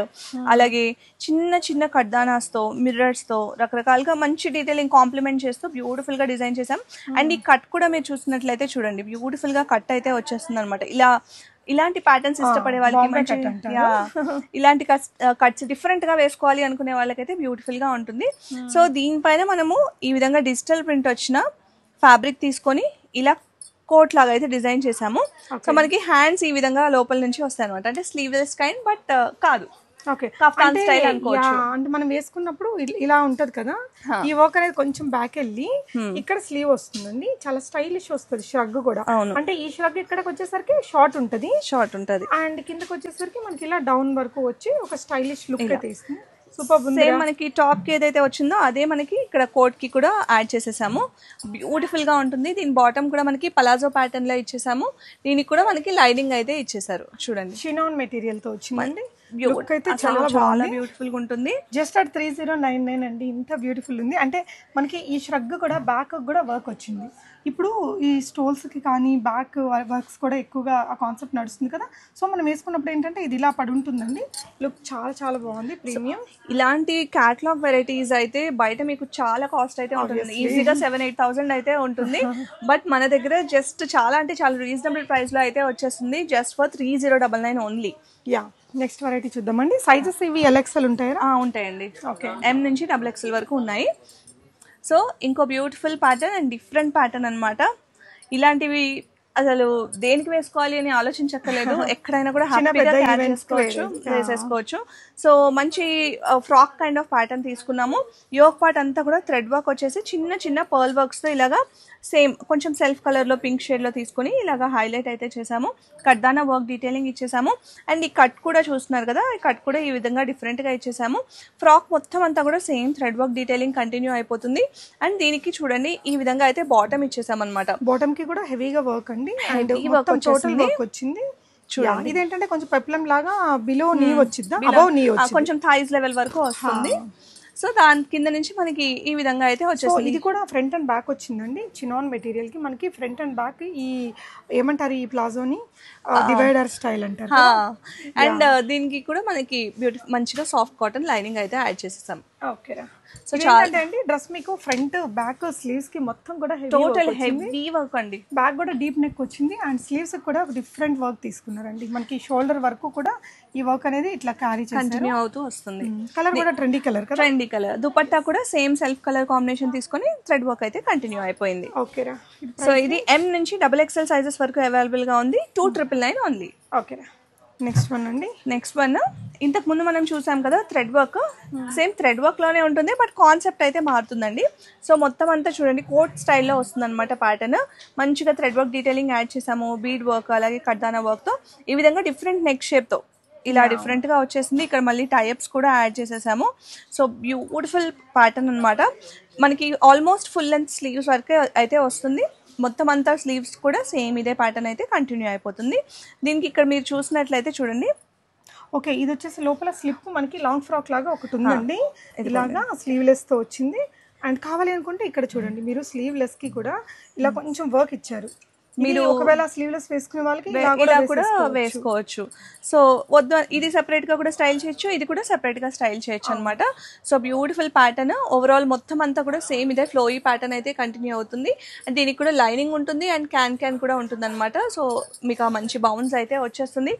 Speaker 1: అలాగే చిన్న చిన్న కడ్దానాస్ తో మిర్రర్స్ తో రకరకాలుగా మంచి డీటెయిలింగ్ కాంప్లిమెంట్ చేస్తూ బ్యూటిఫుల్ గా డిజైన్ చేసాం. అండ్ ఈ కట్ కూడా మీరు చూసినట్లయితే చూడండి బ్యూటిఫుల్ గా కట్ అయితే వచ్చేస్తుంది అనమాట. ఇలాంటి ప్యాటర్న్స్ ఇష్టపడే వాళ్ళకి ఇలాంటి కట్స్ డిఫరెంట్ గా వేసుకోవాలి అనుకునే వాళ్ళకైతే బ్యూటిఫుల్ గా ఉంటుంది. సో దీనిపైన మనము ఈ విధంగా డిజిటల్ ప్రింట్ వచ్చిన ఫ్యాబ్రిక్ తీసుకొని ఇలా కోట్ లాగా అయితే డిజైన్ చేసాము. సో మనకి హ్యాండ్స్ ఈ విధంగా లోపల నుంచి వస్తాయి అనమాట. అంటే స్లీవ్లెస్ కైండ్ బట్ కాదు, కఫ్తాన్ స్టైల్ అనుకోవచ్చు.
Speaker 2: అంటే మనం వేసుకున్నప్పుడు ఇలా ఉంటది కదా, ఈ వర్క్ అనేది కొంచెం బ్యాక్ వెళ్ళి ఇక్కడ స్లీవ్ వస్తుందండి. చాలా స్టైలిష్ వస్తుంది. ష్రగ్ కూడా అంటే ఈ ష్రగ్ ఇక్కడికి వచ్చేసరికి షార్ట్ ఉంటది అండ్ కిందకి వచ్చేసరికి మనకి ఇలా డౌన్ వరకు వచ్చి ఒక స్టైలిష్ లుక్ అయితే ఇస్తుంది.
Speaker 1: సేమ్ మనకి టాప్ కి ఏదైతే వచ్చిందో అదే మనకి ఇక్కడ కోట్ కి కూడా యాడ్ చేసేసాము. బ్యూటిఫుల్ గా ఉంటుంది. దీని బాటమ్ కూడా మనకి పలాజో ప్యాటర్న్ లో ఇచ్చేసాము. దీనికి కూడా మనకి లైనింగ్ అయితే ఇచ్చేసారు. చూడండి
Speaker 2: షినాన్ మెటీరియల్ తో వచ్చిందండి.
Speaker 1: చాలా బ్యూటిఫుల్ గా ఉంటుంది.
Speaker 2: జస్ట్ అట్ 3099 అండి. ఇంత బ్యూటిఫుల్ ఉంది. అంటే మనకి ఈ ష్రగ్ కూడా బ్యాక్ కూడా వర్క్ వచ్చింది. ఇప్పుడు ఈ స్టోల్స్ కి కానీ బ్యాక్ వర్క్స్ కూడా ఎక్కువగా ఆ కాన్సెప్ట్ నడుస్తుంది కదా. సో మనం వేసుకున్నప్పుడు ఏంటంటే ఇది ఇలా పడి ఉంటుందండి. లుక్ చాలా చాలా బాగుంది, ప్రీమియం.
Speaker 1: ఇలాంటి క్యాటలాగ్ వెరైటీస్ అయితే బయట మీకు చాలా కాస్ట్ అయితే ఉంటుంది. ఈజీగా 7-8,000 అయితే ఉంటుంది. బట్ మన దగ్గర జస్ట్ చాలా అంటే చాలా రీజనబుల్ ప్రైస్ లో అయితే వచ్చేస్తుంది. Just for 3099 only.
Speaker 2: Yeah, next variety చూద్దామండి. సైజెస్ ఇవి LXL ఉంటాయా?
Speaker 1: ఉంటాయండి. ఓకే, M నుంచి XXL వరకు ఉన్నాయి. సో ఇంకో beautiful pattern and different pattern అనమాట. ఇలాంటివి అసలు దేనికి వేసుకోవాలి అని ఆలోచించక్కర్లేదు. ఎక్కడైనా కూడా హ్యాపీగా క్యారీ చేసుకోవచ్చు, వేసేసుకోవచ్చు. సో మంచి ఫ్రాక్ కైండ్ ఆఫ్ ప్యాటర్న్ తీసుకున్నాము. యోక్ పార్ట్ అంతా కూడా థ్రెడ్ వర్క్ వచ్చేసి చిన్న చిన్న పర్ల్ వర్క్స్ తో ఇలాగా సేమ్ కొంచెం సెల్ఫ్ కలర్ లో పింక్ షేడ్ లో తీసుకుని ఇలాగా హైలైట్ అయితే చేసాము. కడ్దానా వర్క్ డీటెయిలింగ్ ఇచ్చేసాము. అండ్ ఈ కట్ కూడా చూస్తున్నారు కదా, ఈ కట్ కూడా ఈ విధంగా డిఫరెంట్ గా ఇచ్చేసాము. ఫ్రాక్ మొత్తం అంతా కూడా same thread work detailing continue అయిపోతుంది. అండ్ దీనికి చూడండి ఈ విధంగా అయితే బాటమ్ ఇచ్చేసాం అనమాట.
Speaker 2: బాటమ్ కి కూడా హెవీగా వర్క్ అండి. అండ్ టోటల్ వర్క్ వచ్చింది. చూడండి ఇదేంటంటే కొంచెం పెప్లం లాగా బిలో నీ వచ్చిందా, అబౌవ్ నీ వచ్చింది,
Speaker 1: కొంచెం థైస్ లెవెల్ వరకు వస్తుంది. సో దాని కింద నుంచి మనకి ఈ విధంగా అయితే వచ్చేస్తుంది.
Speaker 2: ఇది కూడా ఫ్రంట్ అండ్ బ్యాక్ వచ్చిందండి. చినాన్ మెటీరియల్ కి మనకి ఫ్రంట్ అండ్ బ్యాక్ ఈ ఏమంటారు ఈ ప్లాజోని డివైడర్ స్టైల్ అంటారు.
Speaker 1: అండ్ దీనికి కూడా మనకి బ్యూటిఫుల్ మంచిగా సాఫ్ట్ కాటన్ లైనింగ్ అయితే యాడ్ చేసేసాం.
Speaker 2: ఓకే, సో చాలా అండి డ్రెస్ మీకు ఫ్రంట్ బ్యాక్ స్లీవ్స్ కి మొత్తం కూడా
Speaker 1: టోటల్ హెవీ వర్క్ అండి.
Speaker 2: బ్యాక్ కూడా డీప్ నెక్ వచ్చింది అండ్ స్లీవ్స్ కూడా డిఫరెంట్ వర్క్ తీసుకున్నారండి. మనకి షోల్డర్ వరకు కూడా ఈ వర్క్ అనేది ఇట్లా క్యారీ
Speaker 1: కంటిన్యూ అవుతూ వస్తుంది.
Speaker 2: కలర్ కూడా ట్రెండీ కలర్ కదా,
Speaker 1: ట్రెండీ కలర్. దుపట్టా కూడా సేమ్ సెల్ఫ్ కలర్ కాంబినేషన్ తీసుకొని థ్రెడ్ వర్క్ అయితే కంటిన్యూ అయిపోయింది.
Speaker 2: ఓకేరా.
Speaker 1: సో ఇది M నుంచి XXL సైజెస్ వరకు అవైలబుల్ గా ఉంది. 2999 ఓన్లీ.
Speaker 2: ఓకేరా. నెక్స్ట్ వన్ అండి.
Speaker 1: నెక్స్ట్ వన్ ఇంతకు ముందు మనం చూసాం కదా thread work, same thread work లోనే ఉంటుంది బట్ కాన్సెప్ట్ అయితే మారుతుందండి. సో మొత్తం అంతా చూడండి కోట్ స్టైల్లో వస్తుంది అనమాట ప్యాటర్న్. మంచిగా థ్రెడ్ వర్క్ డీటెయిలింగ్ యాడ్ చేసాము, బీడ్ వర్క్ అలాగే కడ్దానా వర్క్ తో ఈ విధంగా డిఫరెంట్ నెక్ షేప్ తో ఇలా డిఫరెంట్ గా వచ్చేసింది. ఇక్కడ మళ్ళీ టైప్స్ కూడా యాడ్ చేసేసాము. సో బ్యూటిఫుల్ ప్యాటర్న్ అనమాట. మనకి ఆల్మోస్ట్ ఫుల్ లెంత్ స్లీవ్స్ వరకు అయితే వస్తుంది. మొత్తం అంతా స్లీవ్స్ కూడా సేమ్ ఇదే ప్యాటర్న్ అయితే కంటిన్యూ అయిపోతుంది. దీనికి ఇక్కడ మీరు చూసినట్లయితే చూడండి.
Speaker 2: ఓకే, ఇది వచ్చేసి లోపల స్లిప్ మనకి లాంగ్ ఫ్రాక్ లాగా ఒకటి ఉందండి. ఇలాగా స్లీవ్లెస్ తో వచ్చింది. అండ్ కావాలి అనుకుంటే ఇక్కడ చూడండి మీరు స్లీవ్లెస్ కి కూడా ఇలా కొంచెం వర్క్ ఇచ్చారు. మీరు ఒకవేళ స్లీవ్లెస్ వేసుకునే వాళ్ళకి ఇలా కూడా
Speaker 1: వేసుకోవచ్చు. సో వద్దు ఇది సెపరేట్ గా కూడా స్టైల్ చేయొచ్చు, ఇది కూడా సెపరేట్ గా స్టైల్ చేయొచ్చు అనమాట. So beautiful pattern. ఓవరాల్ మొత్తం అంతా కూడా సేమ్ ఇదే ఫ్లోయీ ప్యాటర్న్ అయితే కంటిన్యూ అవుతుంది. అండ్ దీనికి కూడా లైనింగ్ ఉంటుంది అండ్ క్యాన్ కూడా ఉంటుంది అనమాట. సో మీకు ఆ మంచి బౌన్స్ అయితే వచ్చేస్తుంది.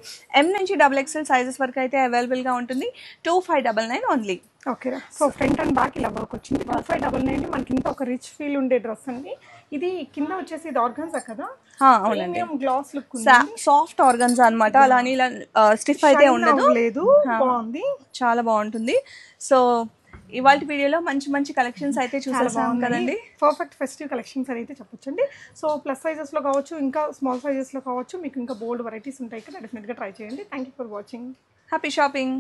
Speaker 1: M నుంచి XXL సైజెస్ వరకు అయితే అవైలబుల్ గా ఉంటుంది. 2599 only.
Speaker 2: Okay so front and back ఇలా వర్క్ వచ్చింది 2599 మనకి ఇంత ఒక రిచ్ ఫీల్ ఉండే డ్రెస్ అండి. ఇది కింద వచ్చేసి ఇది ఆర్గన్జా కదా,
Speaker 1: అవునండి,
Speaker 2: గ్లాస్ లుక్ ఉంది,
Speaker 1: సాఫ్ట్ ఆర్గన్జా అన్నమాట. అలా అని ఇలా స్టిఫ్ అయితే ఉండదు,
Speaker 2: లేదు, బాగుంది,
Speaker 1: చాలా బాగుంటుంది. సో ఇవాళ వీడియోలో మంచి మంచి కలెక్షన్స్ అయితే చూసేసాం కదండి.
Speaker 2: పర్ఫెక్ట్ ఫెస్టివ్ కలెక్షన్స్ అని అయితే చెప్పొచ్చండి. సో ప్లస్ సైజెస్ లో కావచ్చు, ఇంకా స్మాల్ సైజెస్ లో కావచ్చు, మీకు ఇంకా బోల్డ్ వెరైటీస్ ఉంటాయి కదా, డెఫినెట్ గా ట్రై చేయండి. Thank you for watching.
Speaker 1: Happy shopping.